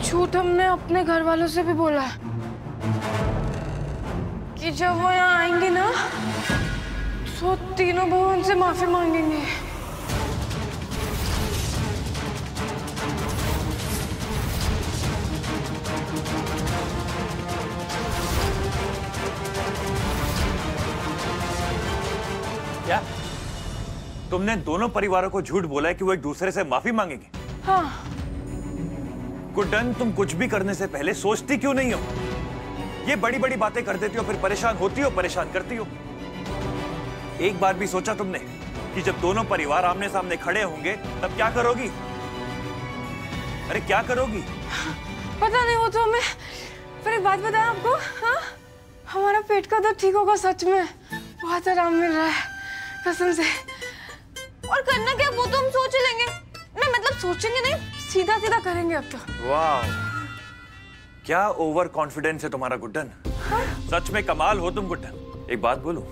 झूठ हमने अपने घर वालों से भी बोला है कि जब वो यहाँ आएंगे ना तो तीनों बहू उनसे माफी मांगेंगे। क्या तुमने दोनों परिवारों को झूठ बोला है कि वो एक दूसरे से माफी मांगेंगे? हाँ। गुड्डन, तुम कुछ भी करने से पहले सोचती क्यों नहीं हो? ये बड़ी बड़ी बातें कर देती हो, फिर परेशान होती हो, परेशान करती हो। एक बार भी सोचा तुमने कि जब दोनों परिवार आमने सामने खड़े होंगे तब क्या करोगी? अरे क्या करोगी? पता नहीं, वो तो हमें। फिर एक बात बताएं आपको, हाँ? हमारा पेट का दर्द ठीक होगा, सच में बहुत आराम मिल रहा है कसम से। और करना क्या, वो तो हम सोच लेंगे। नहीं मतलब सोचेंगे नहीं, सीधा सीधा करेंगे अब तो। वाह, क्या ओवर कॉन्फिडेंस है तुम्हारा गुड्डन। हाँ? सच में कमाल हो तुम गुड्डन। एक बात बोलूं,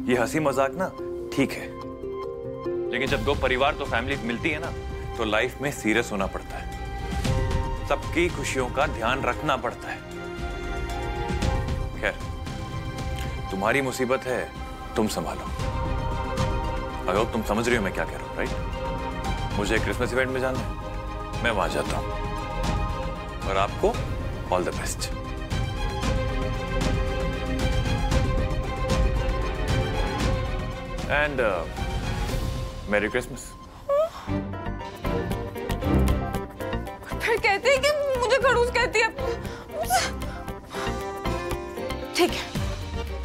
ये हंसी मजाक ना ठीक है, लेकिन जब दो परिवार तो फैमिली मिलती है ना तो लाइफ में सीरियस होना पड़ता है। सबकी खुशियों का ध्यान रखना पड़ता है। खैर, तुम्हारी मुसीबत है, तुम संभालो। अगर तुम समझ रही हो मैं क्या कह रहा हूं, राइट? मुझे क्रिसमस इवेंट में जाना है, मैं वहां जाता हूं। और आपको ऑल द बेस्ट। एंड मेरी क्रिसमस। फिर कहते हैं कि मुझे खड़ूस कहती है। ठीक है,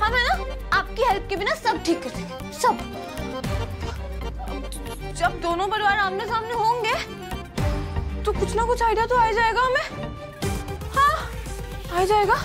हम है ना आपकी हेल्प के बिना सब ठीक कर देंगे, सब। जब दोनों परिवार आमने सामने होंगे तो कुछ ना कुछ आइडिया तो आ जाएगा हमें। हाँ, आ जाएगा।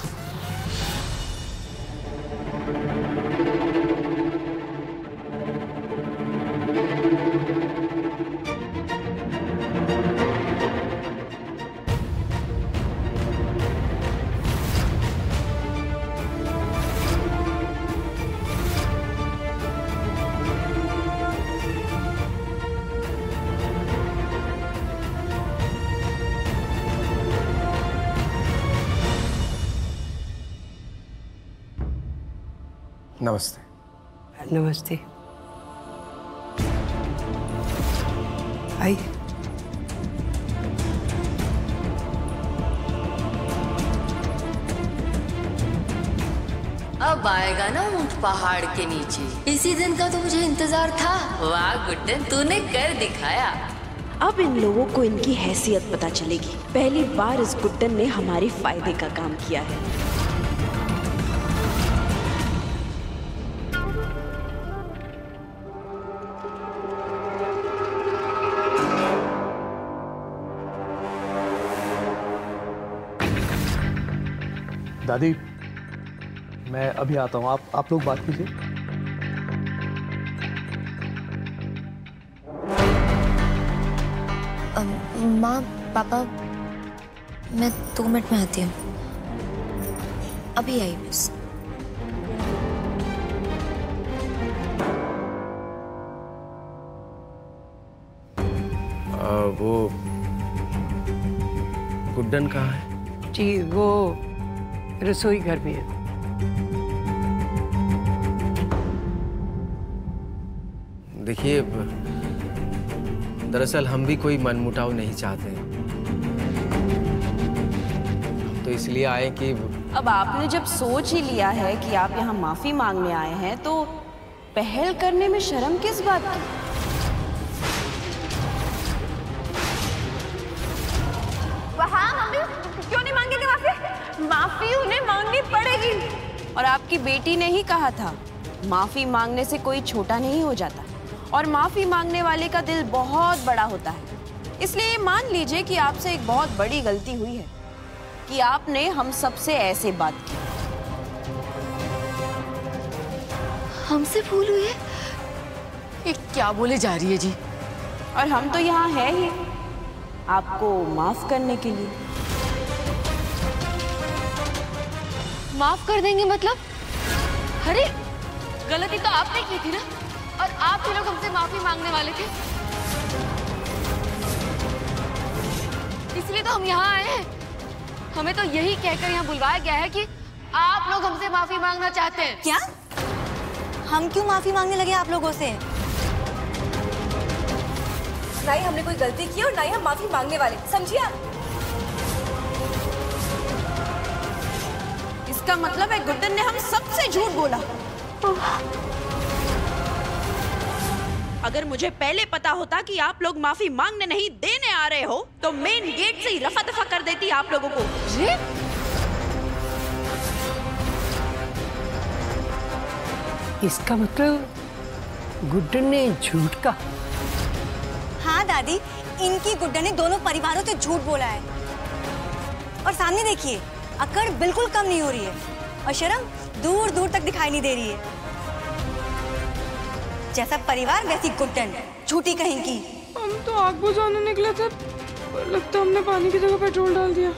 नमस्ते। नमस्ते। आइए। अब आएगा ना ऊंट पहाड़ के नीचे। इसी दिन का तो मुझे इंतजार था। वाह गुड्डन, तूने कर दिखाया। अब इन लोगों को इनकी हैसियत पता चलेगी। पहली बार इस गुड्डन ने हमारे फायदे का काम किया है। दादी, मैं अभी आता हूँ, आप लोग बात कीजिए। माँ, पापा, मैं 2 मिनट में आती हूँ। अभी आई बस। वो गुड्डन कहाँ है? जी वो रसोई घर में है। देखिए, दरअसल हम भी कोई मनमुटाव नहीं चाहते, हम तो इसलिए आए कि अब आपने जब सोच ही लिया है कि आप यहाँ माफी मांगने आए हैं तो पहल करने में शर्म किस बात की? हाँ मम्मी, क्यों नहीं मांगेंगे माफी? माफी उन्हें मांगनी पड़ेगी। और आपकी बेटी ने ही कहा था, माफी मांगने से कोई छोटा नहीं हो जाता और माफी मांगने वाले का दिल बहुत बड़ा होता है। इसलिए मान लीजिए कि आपसे एक बहुत बड़ी गलती हुई है कि आपने हम सबसे ऐसे बात की। हमसे भूल हुई है? ये क्या बोले जा रही है जी? और हम तो यहाँ है ही आपको माफ करने के लिए। माफ कर देंगे मतलब? अरे गलती तो आपने की थी ना, और आप ही लोग हमसे माफी मांगने वाले थे। इसलिए तो हम यहाँ आए हैं हमें तो यही कहकर यहाँ बुलवाया गया है कि आप लोग हमसे माफी मांगना चाहते हैं। क्या? हम क्यों माफी मांगने लगे आप लोगों से? ना ही हमने कोई गलती की और ना ही हम माफी मांगने वाले, समझिए आप? इसका मतलब है गुड्डन ने हम सबसे झूठ बोला। अगर मुझे पहले पता होता कि आप लोग माफी मांगने नहीं देने आ रहे हो तो मेन गेट से ही रफा दफा कर देती आप लोगों को। इसका मतलब गुड्डन ने झूठ का? हाँ दादी, इनकी गुड्डन ने दोनों परिवारों से झूठ बोला है। और सामने देखिए, अकड़ बिल्कुल कम नहीं हो रही है और शर्म दूर दूर तक दिखाई नहीं दे रही है। जैसा परिवार वैसी गुड्डन, झूठी कहेंगी। हम तो आग बुझाने निकले थे, पर लगता है हमने पानी की जगह पेट्रोल डाल दिया।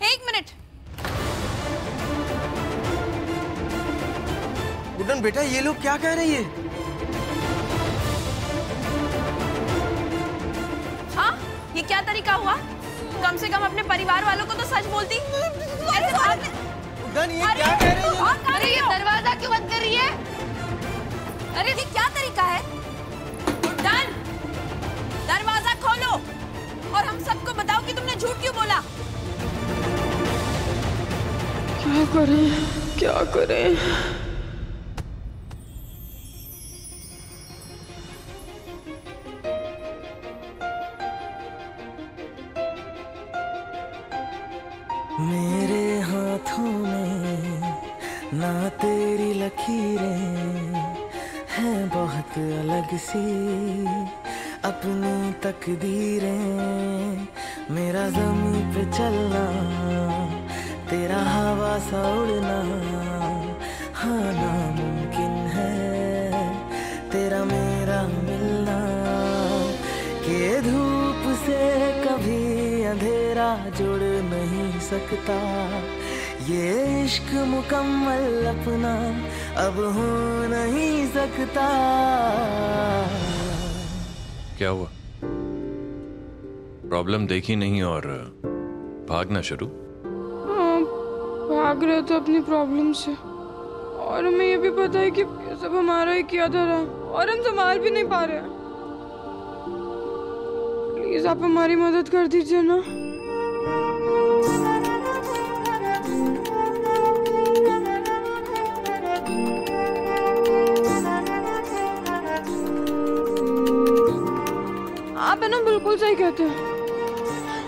एक मिनट। गुड्डन बेटा, ये लोग क्या कह रही है? ये क्या तरीका हुआ? कम से कम अपने परिवार वालों को तो सच बोलती। गुड्डन, ये क्या कह रही है? अरे ये दरवाजा क्यों बंद कर रही है? अरे ये क्या तरीका है? गुड्डन, दरवाजा खोलो और हम सबको बताओ कि तुमने झूठ क्यों बोला। क्या करें, क्या करें? मेरे हाथों में ना तेरी लकीरें हैं, बहुत अलग सी अपनी तकदीरें। मेरा ज़मीन पे चलना, तेरा हवा सा उड़ना, हाँ नामुमकिन है तेरा मेरा मिलना। के धूप से कभी अंधेरा जुड़ नहीं सकता, ये इश्क मुकम्मल अपना अब हो नहीं सकता। क्या हुआ? प्रॉब्लम देखी नहीं और भागना शुरू? हाँ, भाग रहे थे अपनी प्रॉब्लम से, और हमें ये भी पता है कि ये सब हमारा ही किया धरा है और हम संभाल भी नहीं पा रहे हैं। प्लीज आप हमारी मदद कर दीजिए ना। आप है ना बिल्कुल सही कहते हैं।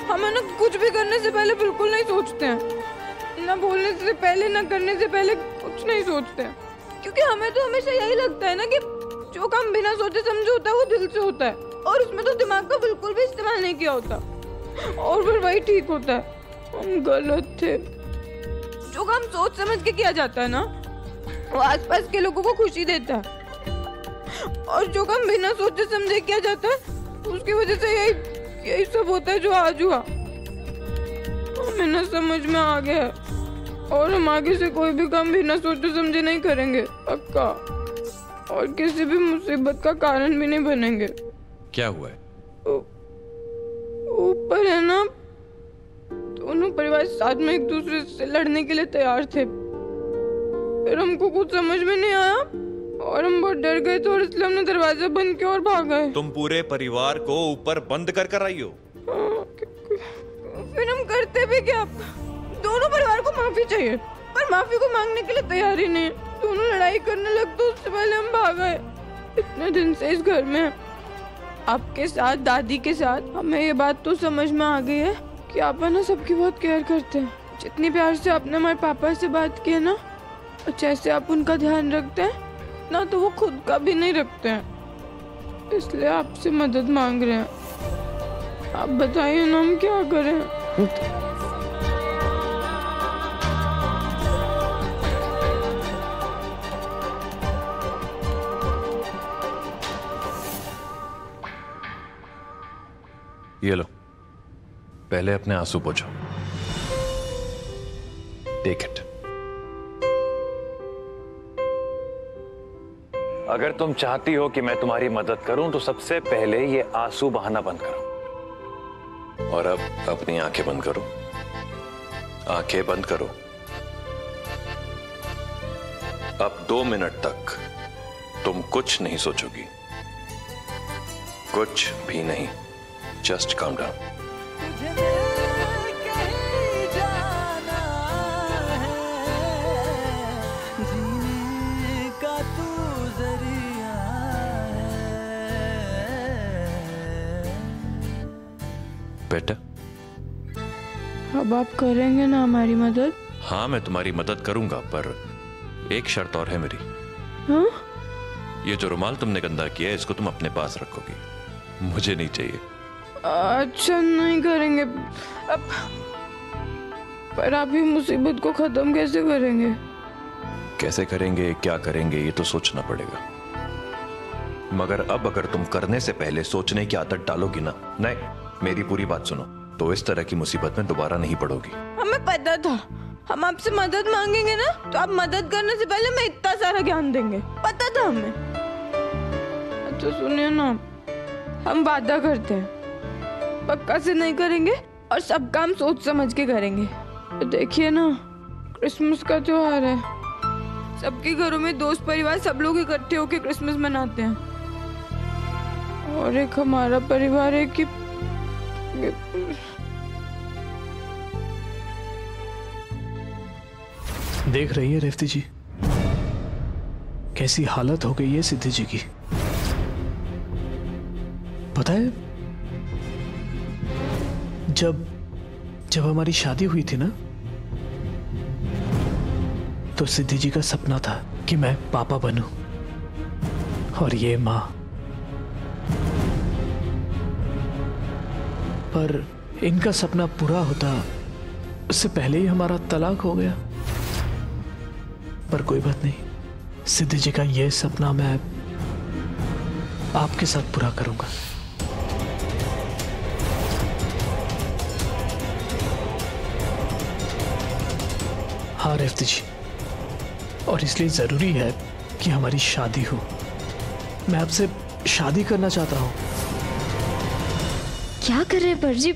हम है ना कुछ भी करने से पहले बिल्कुल नहीं सोचते हैं, ना बोलने से पहले ना करने से पहले कुछ नहीं सोचते हैं, क्योंकि हमें तो हमेशा यही लगता है ना कि जो काम बिना सोचे समझे होता है वो दिल से होता है, और उसमें तो दिमाग का बिल्कुल भी इस्तेमाल नहीं किया होता, और फिर वही ठीक होता है। हम गलत थे। जो काम सोच समझ के किया जाता है ना, वो आसपास के लोगों को खुशी देता है, और जो काम बिना सोचे समझे किया जाता है उसकी वजह से यही सब होता है जो आज हुआ। हमें ना समझ में आ गया, और हम आगे से कोई भी काम बिना सोचे समझे नहीं करेंगे, पक्का, और किसी भी मुसीबत का कारण भी नहीं बनेंगे। क्या हुआ है? ऊपर है ना, दोनों परिवार साथ में एक दूसरे से लड़ने के लिए तैयार थे, फिर हमको कुछ समझ में नहीं आया और हम बहुत डर गए थे, और इसलिए हमने दरवाजा बंद किया और भाग गए। तुम पूरे परिवार को ऊपर बंद कर आई हो? फिर हम करते भी क्या? दोनों परिवार को माफी चाहिए, पर माफी को मांगने के लिए तैयार ही नहीं। दोनों लड़ाई करने लगते, उससे पहले हम भाग गए। इतने दिन से इस घर में आपके साथ, दादी के साथ, हमें ये बात तो समझ में आ गई है कि आप है ना सबकी बहुत केयर करते हैं। जितनी प्यार से आपने हमारे पापा से बात की है ना, और जैसे आप उनका ध्यान रखते हैं ना, तो वो खुद का भी नहीं रखते हैं, इसलिए आपसे मदद मांग रहे हैं। आप बताइए ना, हम क्या करें? ये लो, पहले अपने आंसू पोंछो। Take it. अगर तुम चाहती हो कि मैं तुम्हारी मदद करूं तो सबसे पहले ये आंसू बहाना बंद करो। और अब अपनी आंखें बंद करो, आंखें बंद करो। अब 2 मिनट तक तुम कुछ नहीं सोचोगी, कुछ भी नहीं। Just calm down. बेटा, अब आप करेंगे ना हमारी मदद? हाँ, मैं तुम्हारी मदद करूंगा, पर एक शर्त और है मेरी। हाँ? ये जो रुमाल तुमने गंदा किया है, इसको तुम अपने पास रखोगी, मुझे नहीं चाहिए। अच्छा, नहीं करेंगे। अब पर आप ही मुसीबत को खत्म कैसे करेंगे? कैसे करेंगे, क्या करेंगे, ये तो सोचना पड़ेगा। मगर अब अगर तुम करने से पहले सोचने की आदत डालोगी ना, नहीं, मेरी पूरी बात सुनो, तो इस तरह की मुसीबत में दोबारा नहीं पड़ोगी। हमें पता था हम आपसे मदद मांगेंगे ना, तो आप मदद करने से पहले मैं इतना सारा ज्ञान देंगे, पता था हमें। तो सुनिए ना, हम वादा करते हैं पक्का से नहीं करेंगे और सब काम सोच समझ के करेंगे। तो देखिए ना, क्रिसमस का त्योहार है, सबके घरों में दोस्त परिवार सब लोग इकट्ठे होकर क्रिसमस मनाते हैं, और एक हमारा परिवार है कि देख रही है रेवती जी कैसी हालत हो गई है सिद्धि जी की। पता है, जब हमारी शादी हुई थी ना, तो सिद्धि जी का सपना था कि मैं पापा बनूं, और ये मां। पर इनका सपना पूरा होता उससे पहले ही हमारा तलाक हो गया। पर कोई बात नहीं, सिद्धि जी का ये सपना मैं आपके साथ पूरा करूंगा। हाँ रेवती जी, और इसलिए जरूरी है कि हमारी शादी हो। मैं आपसे शादी करना चाहता हूं। क्या कर रहे हैं परजी?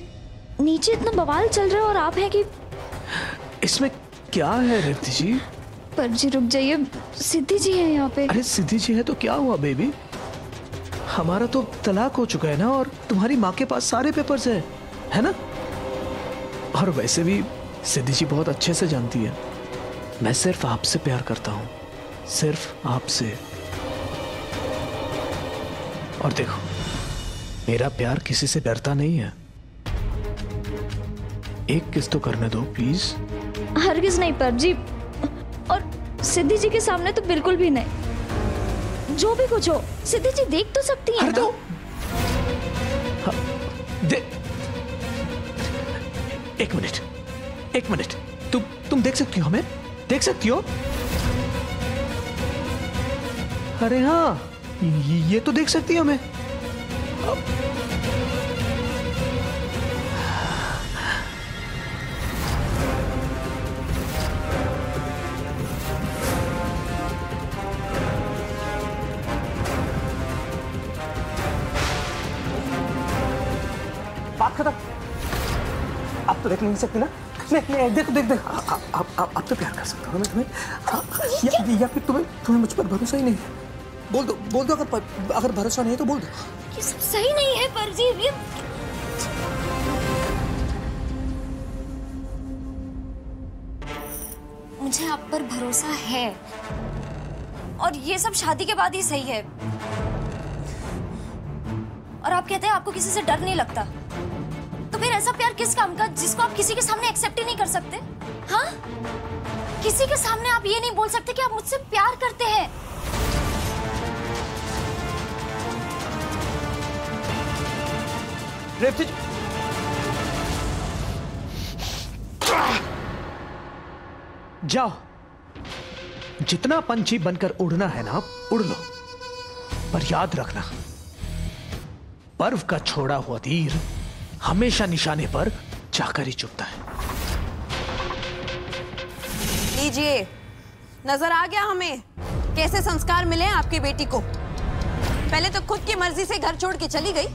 नीचे इतना बवाल चल रहा है और आप हैं कि इसमें क्या है रेवती जी? परजी रुक जाइए, सिद्धि जी है यहाँ पे। अरे सिद्धि जी है तो क्या हुआ बेबी? हमारा तो तलाक हो चुका है ना, और तुम्हारी माँ के पास सारे पेपर्स है ना? और वैसे भी सिद्धि जी बहुत अच्छे से जानती है मैं सिर्फ आपसे प्यार करता हूँ, सिर्फ आपसे। और देखो, मेरा प्यार किसी से डरता नहीं है। एक किस तो करने दो प्लीज। हरगिज नहीं परजी, और सिद्धि जी के सामने तो बिल्कुल भी नहीं। जो भी कुछ हो, सिद्धि जी देख तो सकती है ना? तो एक मिनट, तुम देख सकती हो हमें? देख सकती हो? अरे हाँ, ये तो देख सकती हो हमें। बात खत्म। आप तो देख नहीं सकते ना? नहीं, देख आप तो प्यार कर सकते हो ना तुम्हें, या फिर तुम्हें मुझ पर भरोसा ही नहीं है? बोल दो अगर भरोसा नहीं है तो बोल दो। ये सब सही नहीं है परजी। मुझे आप पर भरोसा है, और ये सब शादी के बाद ही सही है। और आप कहते हैं आपको किसी से डर नहीं लगता, तो फिर ऐसा प्यार किस काम का जिसको आप किसी के सामने एक्सेप्ट ही नहीं कर सकते? हाँ, किसी के सामने आप ये नहीं बोल सकते कि आप मुझसे प्यार करते हैं। रेवती जी, जाओ, जितना पंछी बनकर उड़ना है ना, उड़ लो, पर याद रखना, बर्फ का छोड़ा हुआ तीर हमेशा निशाने पर जाकर ही चुभता है। लीजिए, नजर आ गया हमें कैसे संस्कार मिले हैं आपकी बेटी को। पहले तो खुद की मर्जी से घर छोड़ के चली गई,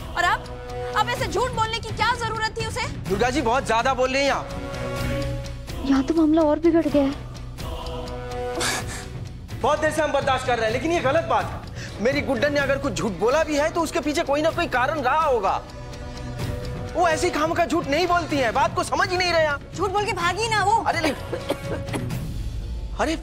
और अब ऐसे झूठ बोलने की क्या जरूरत थी उसे? दुर्गा जी बहुत ज्यादा बोल रही हैं आप। यहाँ तो मामला और बिगड़ गया है। बहुत देर से हम बर्दाश्त कर रहे हैं, लेकिन ये गलत बात है। मेरी गुड्डन ने अगर कुछ झूठ बोला भी है तो उसके पीछे कोई ना कोई कारण रहा होगा। वो ऐसी खाम का झूठ नहीं बोलती है, बात को समझ ही नहीं रहे आप। झूठ बोल के भागी ना वो। अरे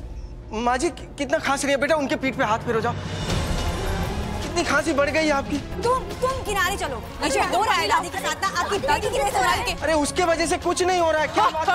माँ जी कितना खांस रही है बेटा, उनके पीठ पे हाथ फेरो जाओ। कितनी खांसी बढ़ गई है आपकी। तुम किनारे चलो। मुझे हो रहा है दादी के साथ ना, आपकी बेटी की वजह से। अरे उसके वजह से कुछ नहीं हो रहा है, क्या बात?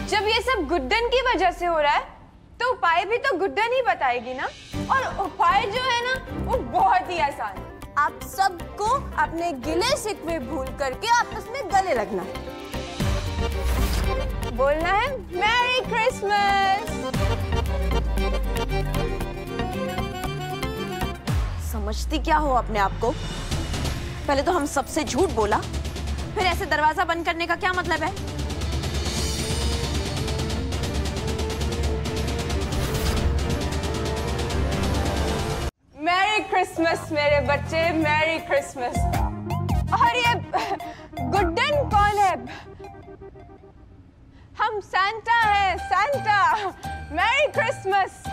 जब ये सब गुड्डन की वजह से हो रहा है तो उपाय भी तो गुड्डन ही बताएगी ना, और उपाय जो है ना वो बहुत ही आसान है। आप सबको अपने गिले शिकवे भूल करके आपस में गले लगना है, बोलना है मैरी क्रिसमस। समझती क्या हो अपने आप को? पहले तो हम सबसे झूठ बोला, फिर ऐसे दरवाजा बंद करने का क्या मतलब है? मैरी क्रिसमस मेरे बच्चे, मैरी क्रिसमस। और ये गुड्डन कौन है? हम सांता है, सांता। Merry Christmas.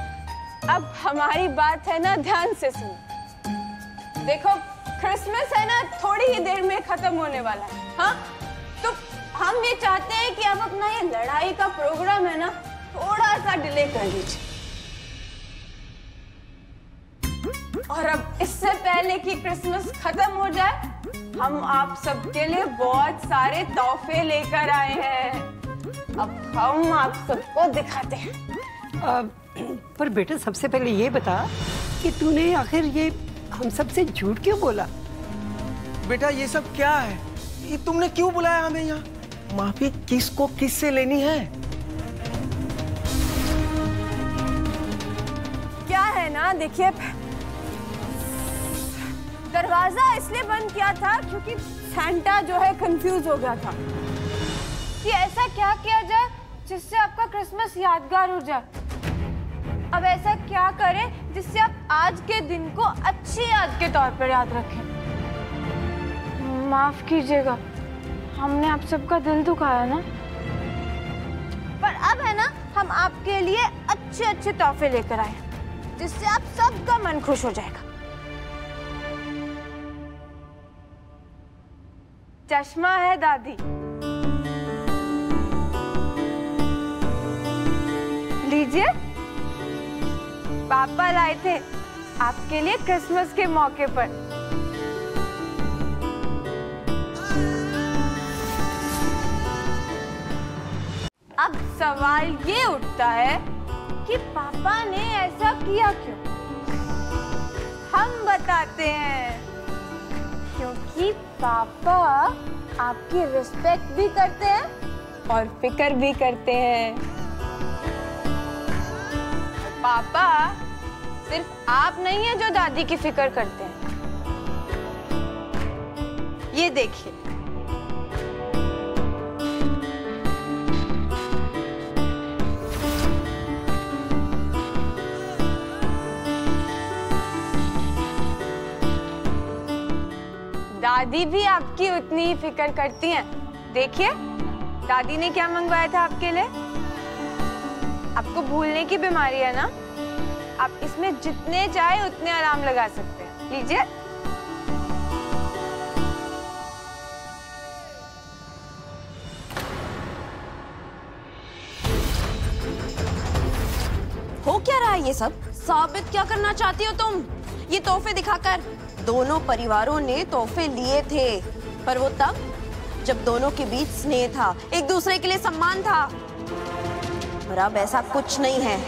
अब हमारी बात है ना, ध्यान से सुनो। देखो क्रिसमस है ना थोड़ी ही देर में खत्म होने वाला है, हाँ? तो हम ये चाहते हैं कि अब अपना ये लड़ाई का प्रोग्राम है ना थोड़ा सा डिले कर लीजिए। और अब इससे पहले कि क्रिसमस खत्म हो जाए, हम आप सबके लिए बहुत सारे तोहफे लेकर आए हैं। अब हम आप सबको दिखाते हैं। पर बेटा सबसे पहले ये बता कि तूने आखिर ये हम सबसे झूठ क्यों बोला? बेटा ये सब क्या है? ये तुमने क्यों बुलाया हमें यहाँ? माफी किसको किससे लेनी है? क्या है ना, देखिए दरवाजा इसलिए बंद किया था क्योंकि सांता जो है कंफ्यूज हो गया था कि ऐसा क्या किया जाए जिससे आपका क्रिसमस यादगार हो जाए। अब ऐसा क्या करें जिससे आप आज के दिन को अच्छी याद के तौर पर याद रखें। माफ कीजिएगा, हमने आप सबका दिल दुखाया ना, पर अब है ना हम आपके लिए अच्छे अच्छे तोहफे लेकर आए जिससे आप सबका मन खुश हो जाएगा। चश्मा है दादी, लीजिए। पापा लाए थे आपके लिए क्रिसमस के मौके पर। अब सवाल ये उठता है कि पापा ने ऐसा किया क्यों? हम बताते हैं, क्योंकि पापा आपकी रिस्पेक्ट भी करते हैं और फिक्र भी करते हैं। पापा सिर्फ आप नहीं है जो दादी की फिक्र करते हैं। ये देखिए, दादी भी आपकी उतनी ही फिक्र करती हैं। देखिए दादी ने क्या मंगवाया था आपके लिए। आपको भूलने की बीमारी है ना, आप इसमें जितने चाहे उतने आराम लगा सकते हैं। लीजिए। हो क्या रहा है ये सब? साबित क्या करना चाहती हो तुम? ये तोहफे दिखाकर दोनों परिवारों ने तोहफे लिए थे, पर वो तब जब दोनों के बीच स्नेह था, एक दूसरे के लिए सम्मान था। पर अब ऐसा कुछ नहीं है।